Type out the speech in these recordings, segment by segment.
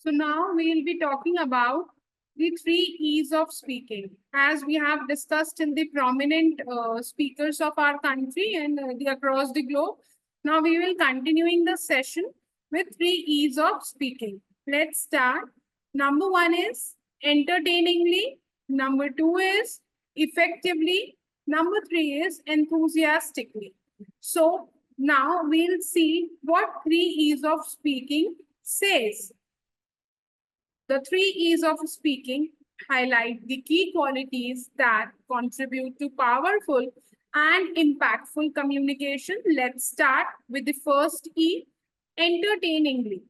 So now we will be talking about the three E's of speaking, as we have discussed in the prominent speakers of our country and the across the globe. Now we will continuing the session with three E's of speaking. Let's start. Number one is entertainingly. Number two is effectively. Number three is enthusiastically. So now we'll see what three E's of speaking says. The three E's of speaking highlight the key qualities that contribute to powerful and impactful communication. Let's start with the first E, entertainingly.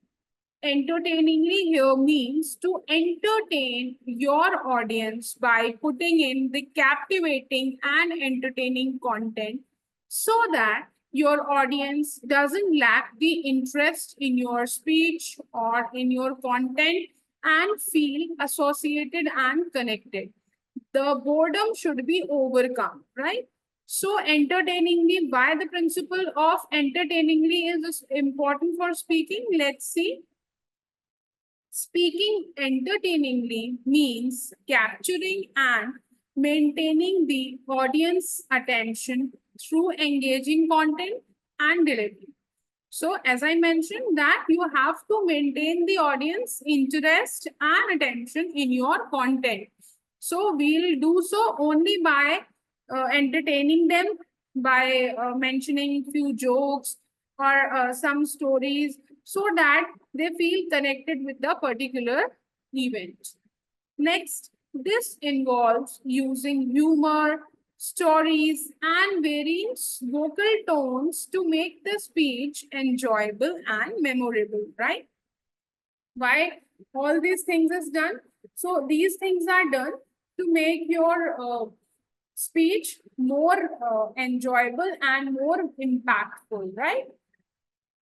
Entertainingly here means to entertain your audience by putting in the captivating and entertaining content so that your audience doesn't lack the interest in your speech or in your content and feel associated and connected. The boredom should be overcome, right? So entertainingly, why the principle of entertainingly is important for speaking? Let's see. Speaking entertainingly means capturing and maintaining the audience attention through engaging content and delivery. So as I mentioned that you have to maintain the audience interest and attention in your content. So we'll do so only by entertaining them, by mentioning few jokes or some stories so that they feel connected with the particular event. Next, this involves using humor, stories, and varying vocal tones to make the speech enjoyable and memorable, right? Why all these things is done? So these things are done to make your speech more enjoyable and more impactful, right?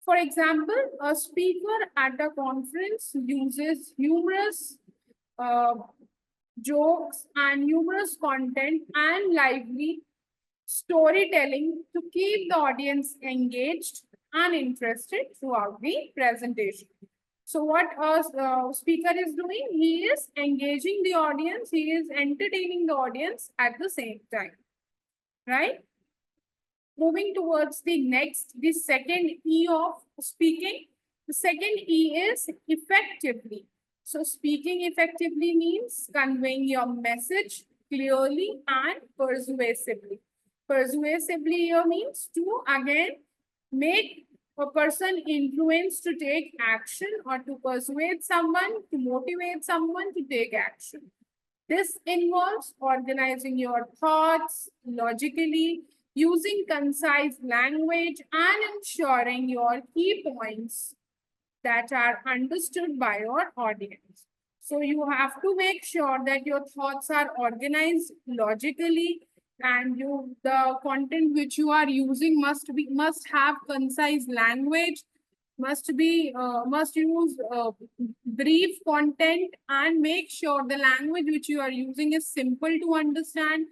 For example, a speaker at a conference uses humorous uh, jokes and humorous content and lively storytelling to keep the audience engaged and interested throughout the presentation. So what a speaker is doing, he is engaging the audience, he is entertaining the audience at the same time, right? Moving towards the second E of speaking. The second E is effectively. So speaking effectively means conveying your message clearly and persuasively. Persuasively here means to again make a person influence to take action or to persuade someone, to motivate someone to take action. This involves organizing your thoughts logically, using concise language, and ensuring your key points that are understood by your audience. So you have to make sure that your thoughts are organized logically, and the content which you are using must have concise language, must use brief content, and make sure the language which you are using is simple to understand.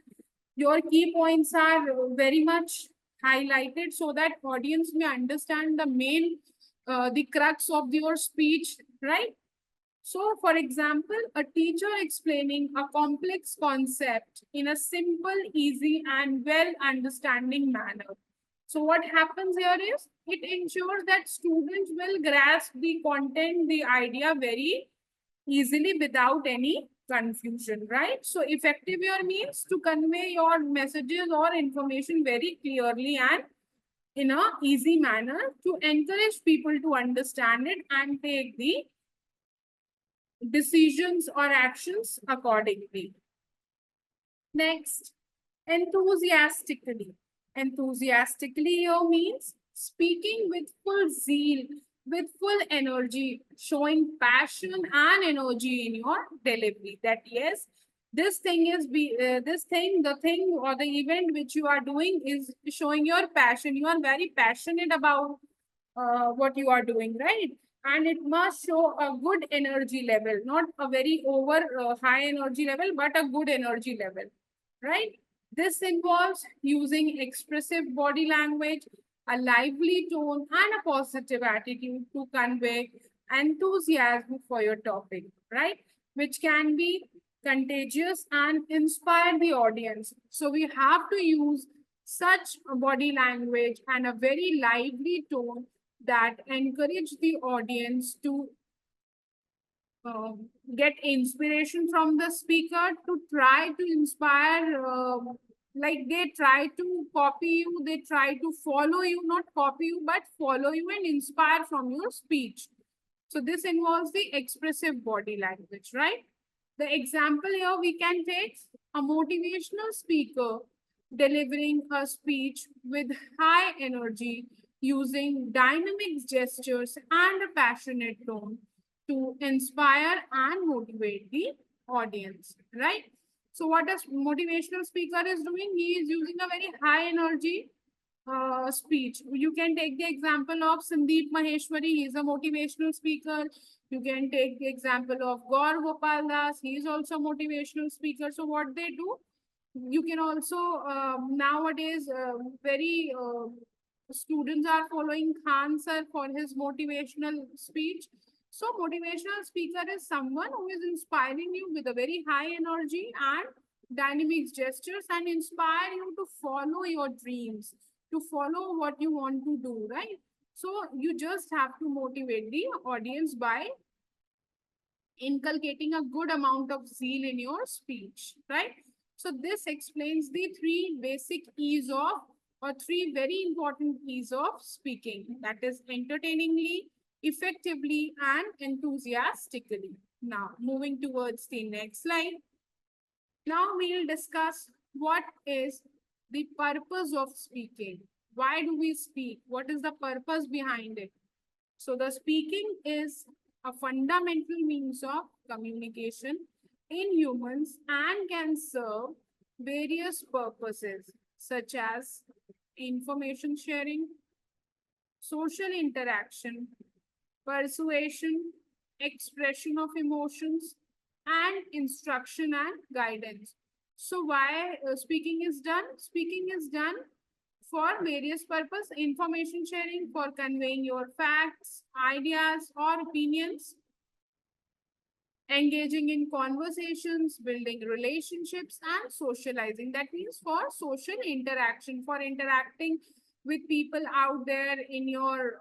Your key points are very much highlighted so that audience may understand the main the crux of your speech, right? So for example, a teacher explaining a complex concept in a simple, easy, and well understanding manner. So what happens here is it ensures that students will grasp the content, the idea very easily without any confusion, right? So effective here means to convey your messages or information very clearly and in a easy manner to encourage people to understand it and take the decisions or actions accordingly. Next, enthusiastically. Enthusiastically here means speaking with full zeal, with full energy, showing passion and energy in your delivery. That yes, the thing or the event which you are doing is showing your passion. You are very passionate about what you are doing, right? And it must show a good energy level, not a very over high energy level, but a good energy level, right? This involves using expressive body language, a lively tone, and a positive attitude to convey enthusiasm for your topic, right? Which can be contagious and inspire the audience. So we have to use such body language and a very lively tone that encourage the audience to get inspiration from the speaker, to try to inspire, like they try to copy you, they try to follow you, not copy you, but follow you and inspire from your speech. So this involves the expressive body language, right? The example here we can take a motivational speaker delivering a speech with high energy, using dynamic gestures and a passionate tone to inspire and motivate the audience, right? So what a motivational speaker is doing, he is using a very high energy speech. You can take the example of Sandeep Maheshwari, he is a motivational speaker. You can take the example of Gaur Gopal Das, he is also a motivational speaker. So what they do, you can also nowadays very students are following Khan sir for his motivational speech. So motivational speaker is someone who is inspiring you with a very high energy and dynamic gestures and inspire you to follow your dreams, to follow what you want to do, right? So you just have to motivate the audience by inculcating a good amount of zeal in your speech, right? So this explains the three basic E's of, or three very important E's of speaking. That is entertainingly, effectively, and enthusiastically. Now, moving towards the next slide. Now we'll discuss what is the purpose of speaking. Why do we speak? What is the purpose behind it? So the speaking is a fundamental means of communication in humans and can serve various purposes such as information sharing, social interaction, persuasion, expression of emotions, and instruction and guidance. So why speaking is done? Speaking is done for various purpose: information sharing for conveying your facts, ideas, or opinions; engaging in conversations, building relationships, and socializing. That means for social interaction, for interacting with people out there in your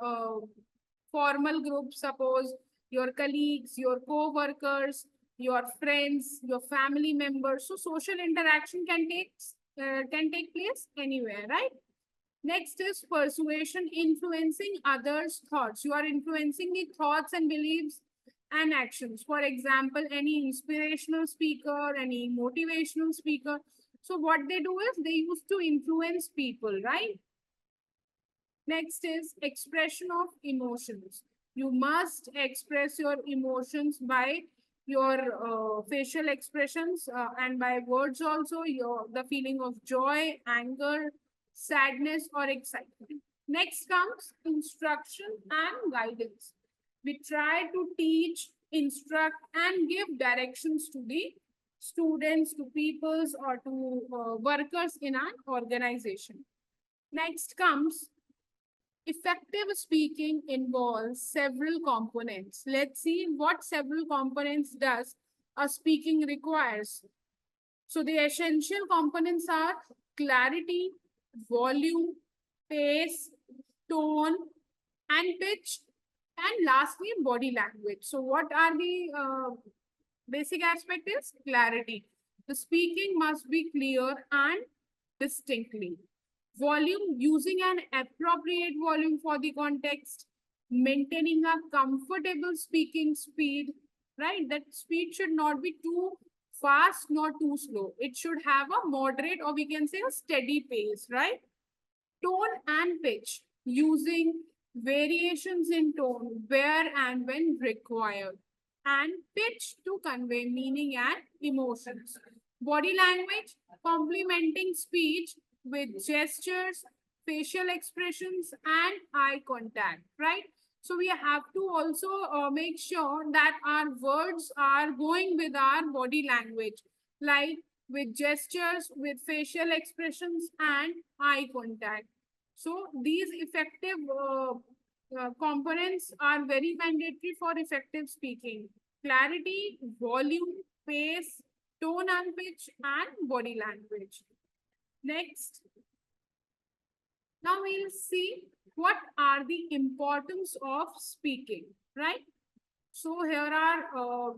formal group, suppose your colleagues, your co-workers, your friends, your family members. So social interaction can take place anywhere, right? Next is persuasion, influencing others' thoughts. You are influencing the thoughts and beliefs and actions. For example, any inspirational speaker, any motivational speaker. So what they do is they used to influence people, right? Next is expression of emotions. You must express your emotions by your facial expressions and by words also, the feeling of joy, anger, sadness, or excitement. Next comes instruction and guidance. We try to teach, instruct, and give directions to the students, to peoples, or to workers in an organization. Next comes effective speaking involves several components. Let's see what several components does a speaking requires. So the essential components are clarity, volume, pace, tone, and pitch, and lastly, body language. So what are the basic aspect is clarity. The speaking must be clear and distinctly. Volume, using an appropriate volume for the context, maintaining a comfortable speaking speed, right? That speed should not be too fast, not too slow. It should have a moderate, or we can say a steady pace, right? Tone and pitch, using variations in tone where and when required, and pitch to convey meaning and emotions. Body language, complementing speech with gestures, facial expressions, and eye contact, right? So we have to also make sure that our words are going with our body language, like with gestures, with facial expressions, and eye contact. So these effective components are very mandatory for effective speaking: clarity, volume, pace, tone and pitch, and body language. Next, now we'll see what are the importance of speaking, right? So here are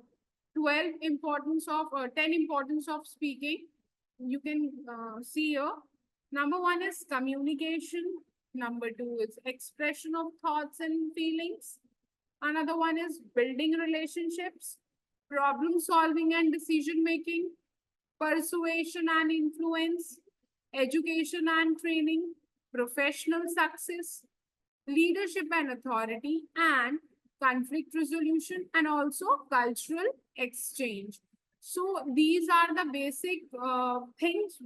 12 importance of 10 importance of speaking. You can see here. Number one is communication. Number two is expression of thoughts and feelings. Another one is building relationships, problem solving and decision making, persuasion and influence, education and training, professional success, leadership and authority, and conflict resolution, and also cultural exchange. So these are the basic things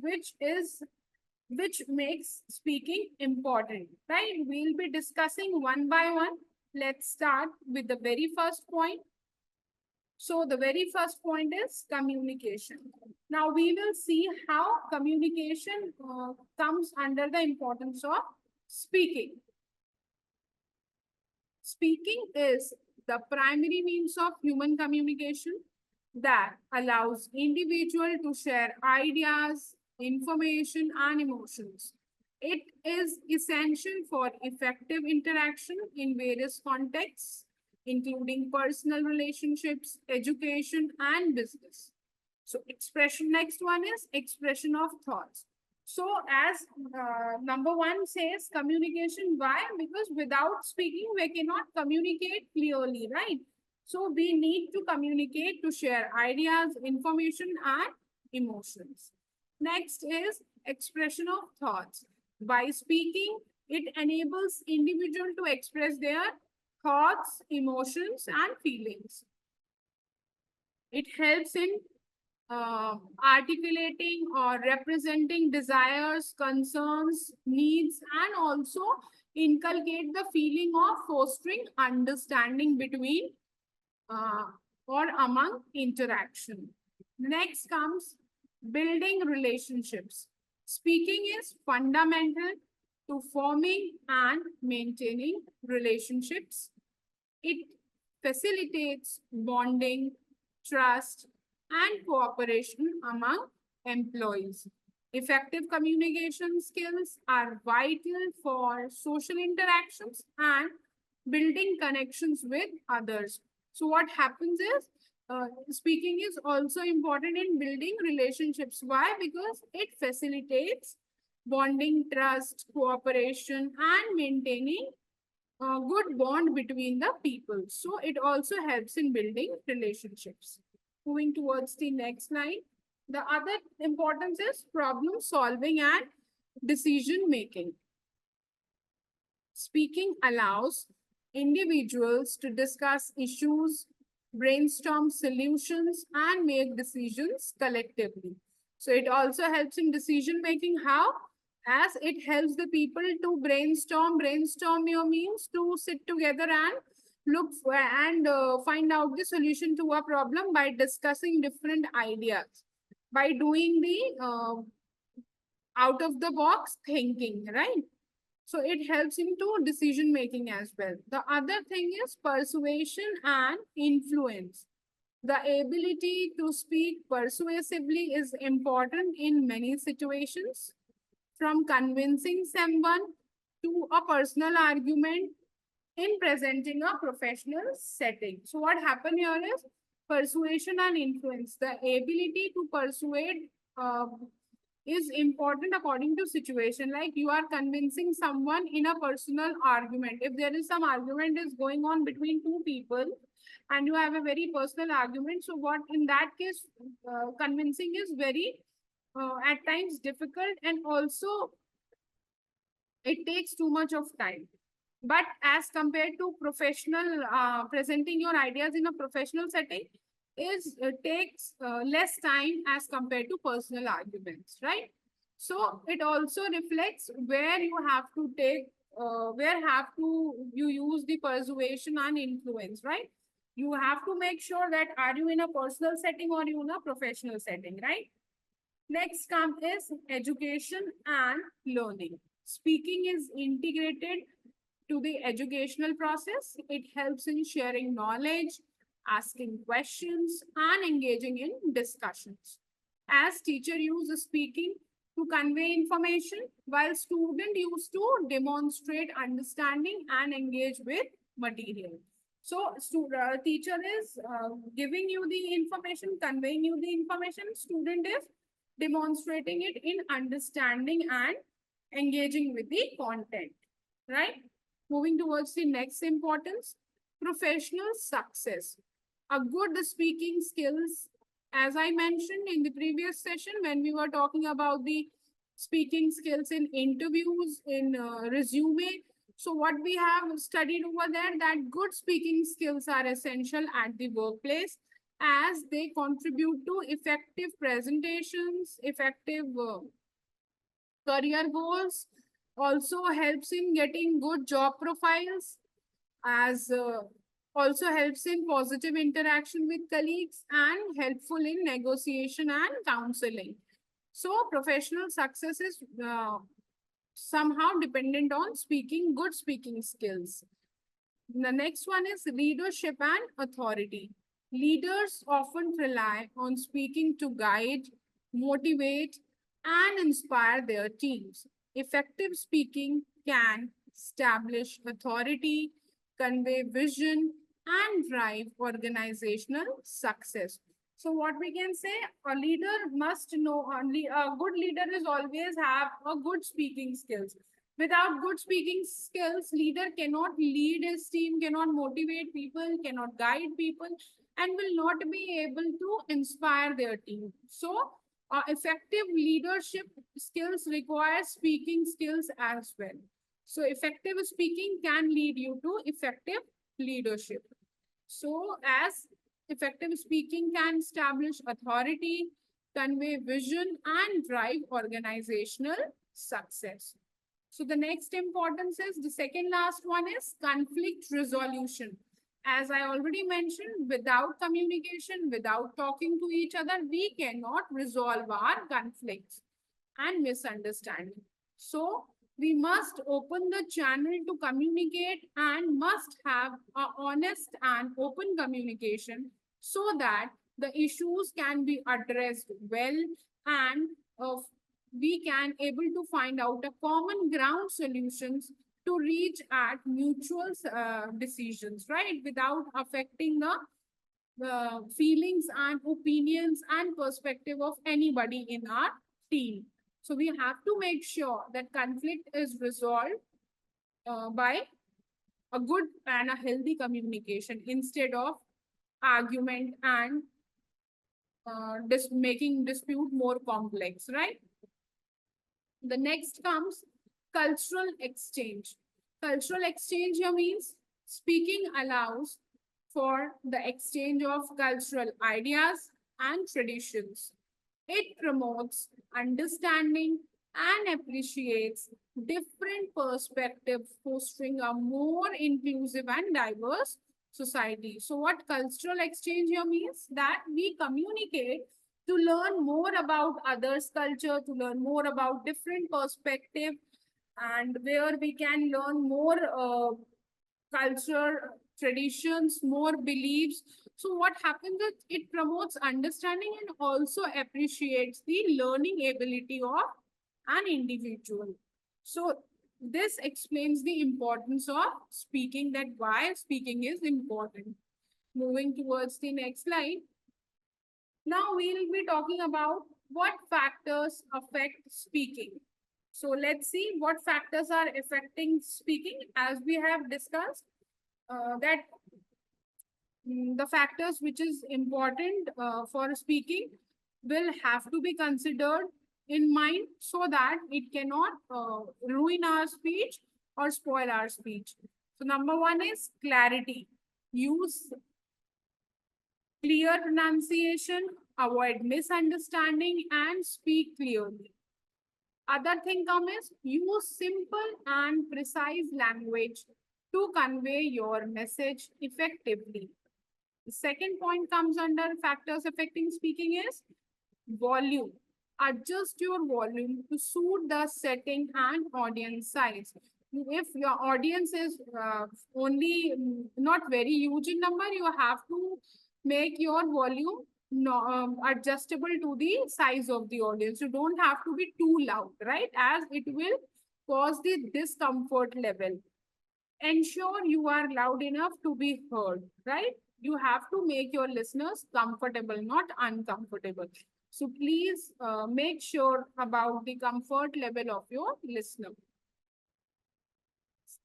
which makes speaking important, right? We'll be discussing one by one. Let's start with the very first point. So the very first point is communication. Now we will see how communication comes under the importance of speaking. Speaking is the primary means of human communication that allows individual to share ideas, information, and emotions. It is essential for effective interaction in various contexts, including personal relationships, education, and business. So expression, next one is expression of thoughts. So as number one says, communication. Why? Because without speaking, we cannot communicate clearly, right? So we need to communicate to share ideas, information, and emotions. Next is expression of thoughts. By speaking, it enables individual to express their thoughts, emotions, and feelings. It helps in articulating or representing desires, concerns, needs, and also inculcate the feeling of fostering understanding between or among interaction. Next comes building relationships. Speaking is fundamental to forming and maintaining relationships. It facilitates bonding, trust, and cooperation among employees. Effective communication skills are vital for social interactions and building connections with others. So what happens is, speaking is also important in building relationships. Why? Because it facilitates bonding, trust, cooperation, and maintaining a good bond between the people. So it also helps in building relationships. Moving towards the next slide. The other importance is problem solving and decision making. Speaking allows individuals to discuss issues, brainstorm solutions, and make decisions collectively. So it also helps in decision making. How? As it helps the people to brainstorm. Brainstorm your means to sit together and look for and find out the solution to a problem by discussing different ideas, by doing the out of the box thinking, right? So it helps into decision making as well. The other thing is persuasion and influence. The ability to speak persuasively is important in many situations, from convincing someone to a personal argument in presenting a professional setting. So what happened here is persuasion and influence. The ability to persuade is important according to situation. Like you are convincing someone in a personal argument. If there is some argument is going on between two people and you have a very personal argument, so what in that case, convincing is very at times difficult, and also it takes too much of time. But as compared to professional, presenting your ideas in a professional setting is takes less time as compared to personal arguments, right? So it also reflects where you have to take, where have to you use the persuasion and influence, right? You have to make sure that are you in a personal setting or you in a professional setting, right? Next come is education and learning. Speaking is integrated to the educational process. It helps in sharing knowledge, asking questions, and engaging in discussions. As teacher use speaking to convey information, while student used to demonstrate understanding and engage with material. So, teacher is giving you the information, conveying you the information. Student is demonstrating it in understanding and engaging with the content, right? Moving towards the next importance, professional success. A good speaking skills, as I mentioned in the previous session when we were talking about the speaking skills in interviews, in resume. So what we have studied over there, that good speaking skills are essential at the workplace as they contribute to effective presentations, effective career goals, also helps in getting good job profiles, as also helps in positive interaction with colleagues and helpful in negotiation and counseling. So professional success is somehow dependent on speaking, good speaking skills. The next one is leadership and authority. Leaders often rely on speaking to guide, motivate, and inspire their teams. Effective speaking can establish authority, convey vision, and drive organizational success. So what we can say, a leader must know, only a good leader is always have a good speaking skills. Without good speaking skills, leader cannot lead his team, cannot motivate people, cannot guide people, and will not be able to inspire their team. So effective leadership skills require speaking skills as well. So effective speaking can lead you to effective leadership. So as effective speaking can establish authority, convey vision, and drive organizational success. So the next importance is, the second last one is conflict resolution. As I already mentioned, without communication, without talking to each other, we cannot resolve our conflicts and misunderstanding. So we must open the channel to communicate and must have a honest and open communication so that the issues can be addressed well, and we can able to find out a common ground solutions to reach at mutual decisions, right, without affecting the feelings and opinions and perspective of anybody in our team. So we have to make sure that conflict is resolved by a good and a healthy communication instead of argument and making dispute more complex, right? The next comes cultural exchange. Cultural exchange here means speaking allows for the exchange of cultural ideas and traditions. It promotes understanding and appreciates different perspectives, fostering a more inclusive and diverse society. So what cultural exchange here means, that we communicate to learn more about others' culture, to learn more about different perspective, and where we can learn more culture, traditions, more beliefs. So what happens is it promotes understanding and also appreciates the learning ability of an individual. So this explains the importance of speaking, that why speaking is important. Moving towards the next slide. Now we'll be talking about what factors affect speaking. So let's see what factors are affecting speaking. As we have discussed, that the factors which is important for speaking will have to be considered in mind so that it cannot ruin our speech or spoil our speech. So number one is clarity. Use clear pronunciation, avoid misunderstanding, and speak clearly. Other thing is use simple and precise language to convey your message effectively. The second point comes under factors affecting speaking is volume. Adjust your volume to suit the setting and audience size. if your audience is only not very huge in number, you have to make your volume no, adjustable to the size of the audience. You don't have to be too loud, right? As it will cause the discomfort level. Ensure you are loud enough to be heard, right? You have to make your listeners comfortable, not uncomfortable. So please make sure about the comfort level of your listener.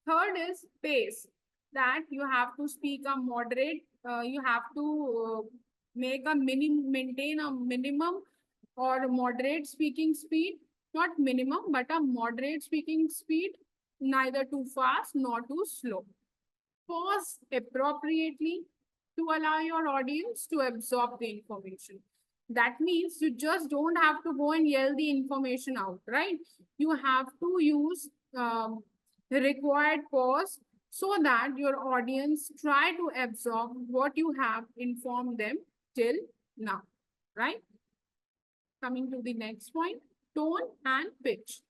Third is pace, that you have to speak a moderate, you have to make a maintain a minimum or moderate speaking speed, not minimum, but a moderate speaking speed, neither too fast nor too slow. Pause appropriately to allow your audience to absorb the information. That means you just don't have to go and yell the information out, right? You have to use the required pause so that your audience try to absorb what you have informed them till now, right? Coming to the next point, tone and pitch.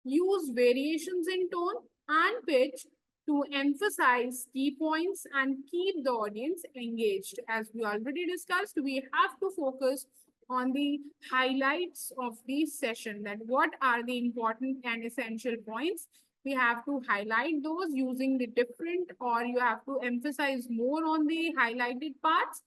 Use variations in tone and pitch to emphasize key points and keep the audience engaged. As we already discussed, we have to focus on the highlights of the session, that what are the important and essential points. We have to highlight those using the different, or you have to emphasize more on the highlighted parts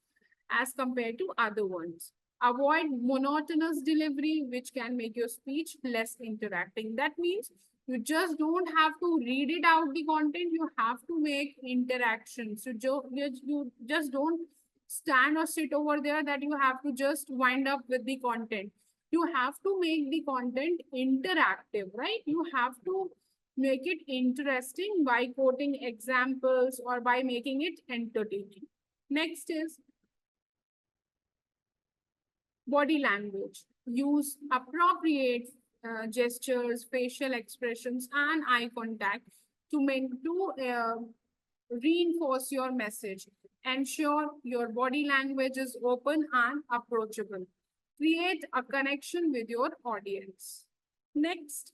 as compared to other ones. Avoid monotonous delivery, which can make your speech less interacting. That means you just don't have to read it out the content, you have to make interactions. You just don't stand or sit over there that you have to just wind up with the content. You have to make the content interactive, right? You have to make it interesting by quoting examples or by making it entertaining. Next is body language. Use appropriate gestures, facial expressions, and eye contact to reinforce your message. Ensure your body language is open and approachable. Create a connection with your audience. Next,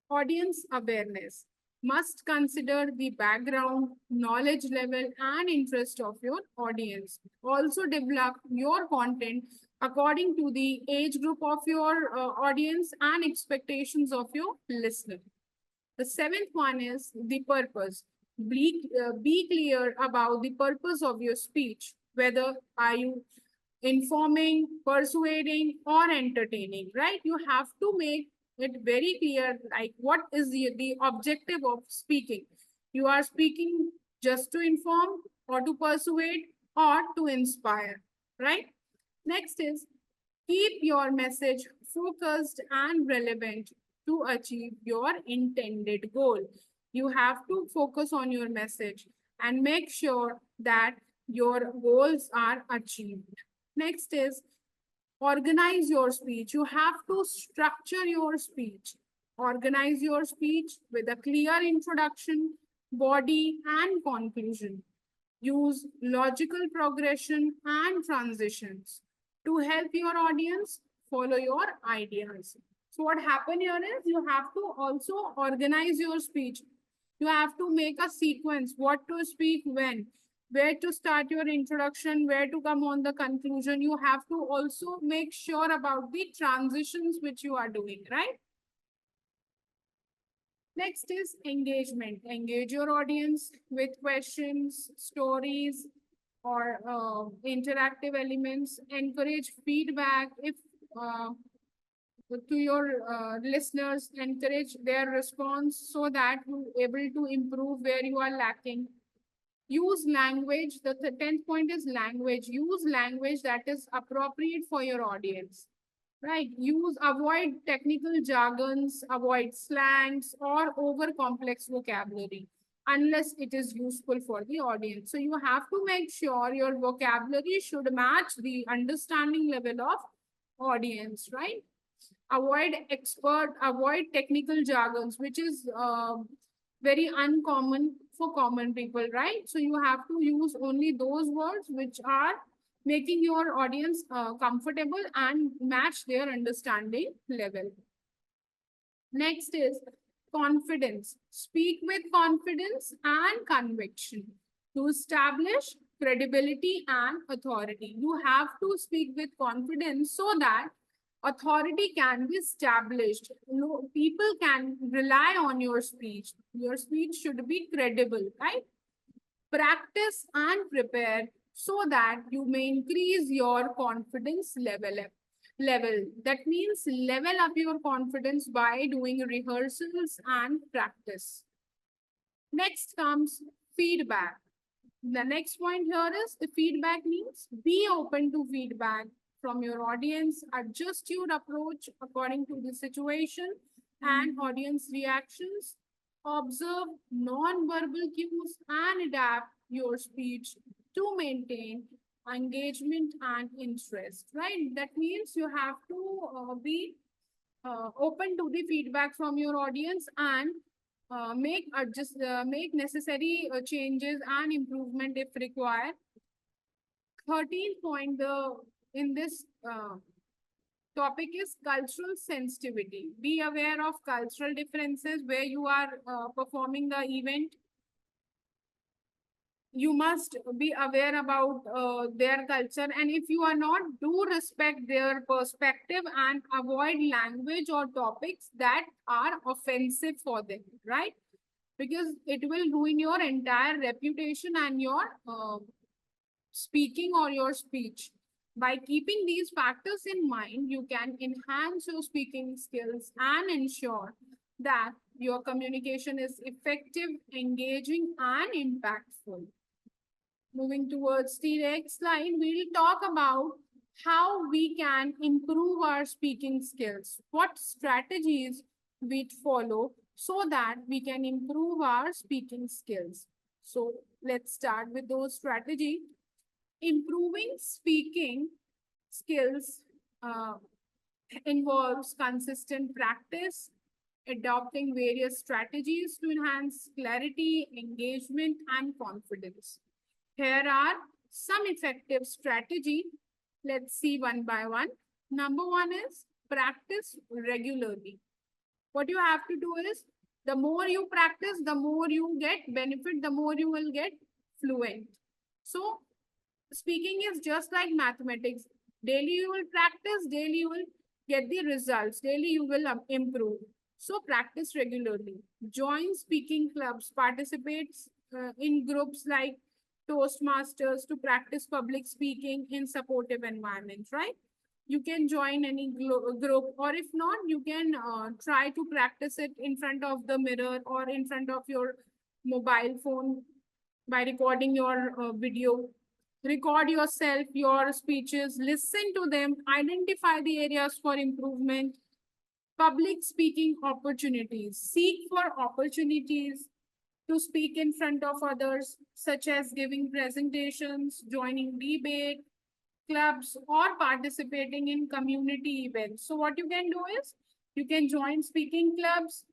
audience awareness. Must consider the background, knowledge level, and interest of your audience. Also develop your content according to the age group of your audience and expectations of your listener. The seventh one is the purpose. Be clear about the purpose of your speech, whether are you informing, persuading, or entertaining, right? You have to make it very clear, like what is the objective of speaking. You are speaking just to inform or to persuade or to inspire, right? Next is keep your message focused and relevant to achieve your intended goal. You have to focus on your message and make sure that your goals are achieved. Next is organize your speech. You have to structure your speech. Organize your speech with a clear introduction, body, and conclusion. Use logical progression and transitions to help your audience follow your ideas. So what happen here is you have to also organize your speech. You have to make a sequence, what to speak when, where to start your introduction, where to come on the conclusion. You have to also make sure about the transitions which you are doing, right? Next is engagement. Engage your audience with questions, stories, or interactive elements. Encourage feedback. If to your listeners, encourage their response so that you're able to improve where you are lacking. Use language. The 10th point is language. Use language that is appropriate for your audience, right? Avoid technical jargons, avoid slangs or over complex vocabulary unless it is useful for the audience. So you have to make sure your vocabulary should match the understanding level of audience, right? Avoid technical jargons, which is very uncommon for common people, right? So you have to use only those words which are making your audience comfortable and match their understanding level. Next is confidence. Speak with confidence and conviction to establish credibility and authority. You have to speak with confidence so that authority can be established. You know, people can rely on your speech. Your speech should be credible, right? Practice and prepare so that you may increase your confidence level. That means level up your confidence by doing rehearsals and practice. Next comes feedback. The next point here is the feedback means be open to feedback from your audience, adjust your approach according to the situation and audience reactions, observe non-verbal cues and adapt your speech to maintain engagement and interest, right? That means you have to be open to the feedback from your audience and make necessary changes and improvement if required. 13th point in this topic is cultural sensitivity. Be aware of cultural differences where you are performing the event. You must be aware about their culture, and if you are not, do respect their perspective and avoid language or topics that are offensive for them, right? Because it will ruin your entire reputation and your speaking or your speech. By keeping these factors in mind, you can enhance your speaking skills and ensure that your communication is effective, engaging, and impactful. Moving towards the next slide, we'll talk about how we can improve our speaking skills, what strategies we follow so that we can improve our speaking skills. So let's start with those strategies. Improving speaking skills involves consistent practice, adopting various strategies to enhance clarity, engagement, and confidence. Here are some effective strategy. Let's see one by one. Number one is practice regularly. What you have to do is the more you practice, the more you get benefit, the more you will get fluent. So speaking is just like mathematics. Daily you will practice, daily you will get the results, daily you will improve. So practice regularly. Join speaking clubs, participates in groups like Toastmasters to practice public speaking in supportive environments, right? You can join any group, or if not, you can try to practice it in front of the mirror or in front of your mobile phone by recording your video. Record yourself, your speeches, listen to them, identify the areas for improvement. Public speaking opportunities. Seek for opportunities to speak in front of others, such as giving presentations, joining debate clubs, or participating in community events. So what you can do is you can join speaking clubs,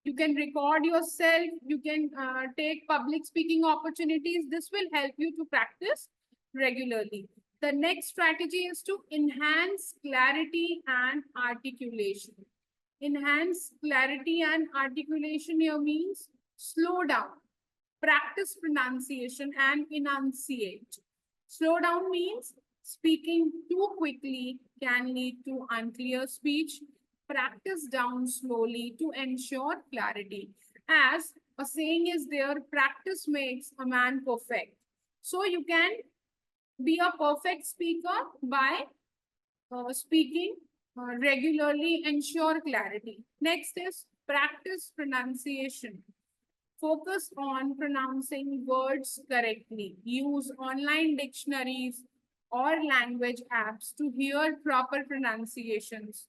you can record yourself, you can take public speaking opportunities. This will help you to practice regularly. The next strategy is to enhance clarity and articulation. Enhance clarity and articulation here means slow down, practice pronunciation and enunciate. Slow down means speaking too quickly can lead to unclear speech. Practice down slowly to ensure clarity. As a saying is there, practice makes a man perfect. So you can be a perfect speaker by speaking regularly, ensure clarity. Next is practice pronunciation. Focus on pronouncing words correctly. Use online dictionaries or language apps to hear proper pronunciations,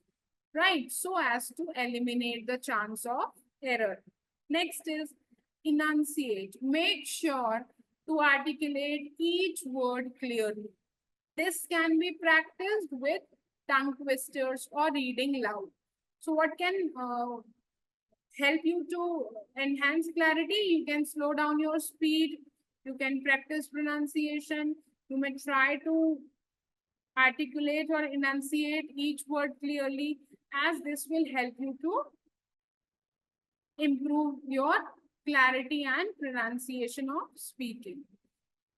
right? So as to eliminate the chance of error. Next is enunciate. Make sure to articulate each word clearly. This can be practiced with tongue twisters or reading loud. So what can help you to enhance clarity? You can slow down your speed. You can practice pronunciation. You may try to articulate or enunciate each word clearly, as this will help you to improve your clarity and pronunciation of speaking.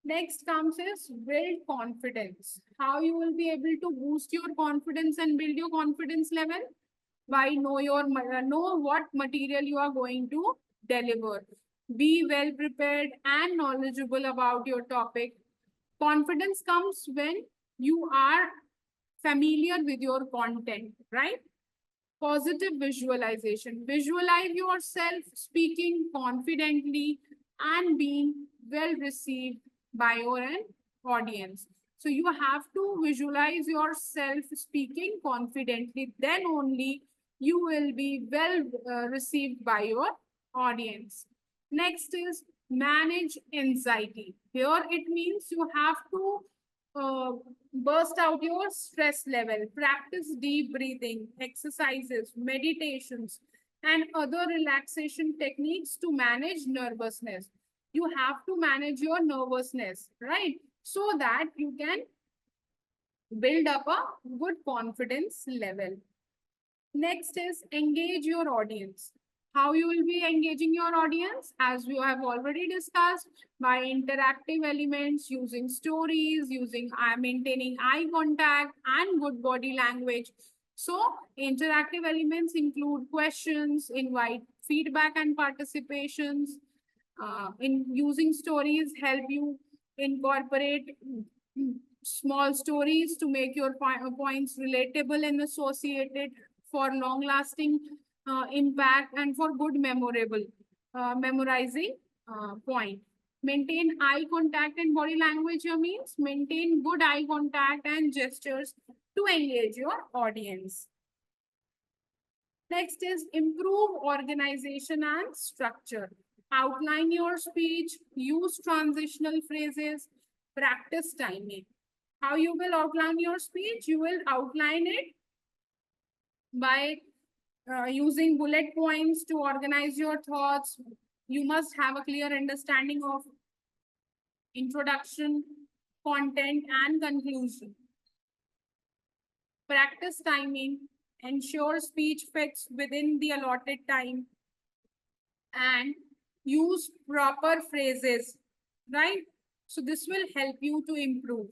Next comes is build confidence. How you will be able to boost your confidence and build your confidence level? By know what material you are going to deliver. Be well prepared and knowledgeable about your topic. Confidence comes when you are familiar with your content, right? Positive visualization. Visualize yourself speaking confidently and being well received by your audience. So you have to visualize yourself speaking confidently. Then only you will be well received by your audience. Next is manage anxiety. Here it means you have to uh, burst out your stress level, practice deep breathing, exercises, meditations, and other relaxation techniques to manage nervousness. You have to manage your nervousness, right? So that you can build up a good confidence level. Next is engage your audience. How you will be engaging your audience? As we have already discussed, by interactive elements, using stories, using maintaining eye contact and good body language. So interactive elements include questions, invite feedback and participations. In using stories, help you incorporate small stories to make your points relatable and associated for long lasting impact and for good memorable memorizing point. Maintain eye contact and body language here means maintain good eye contact and gestures to engage your audience. Next is improve organization and structure. Outline your speech, use transitional phrases, practice timing. How you will outline your speech? You will outline it by using bullet points to organize your thoughts. You must have a clear understanding of introduction, content, and conclusion. Practice timing, ensure speech fits within the allotted time, and use proper phrases, right? So this will help you to improve.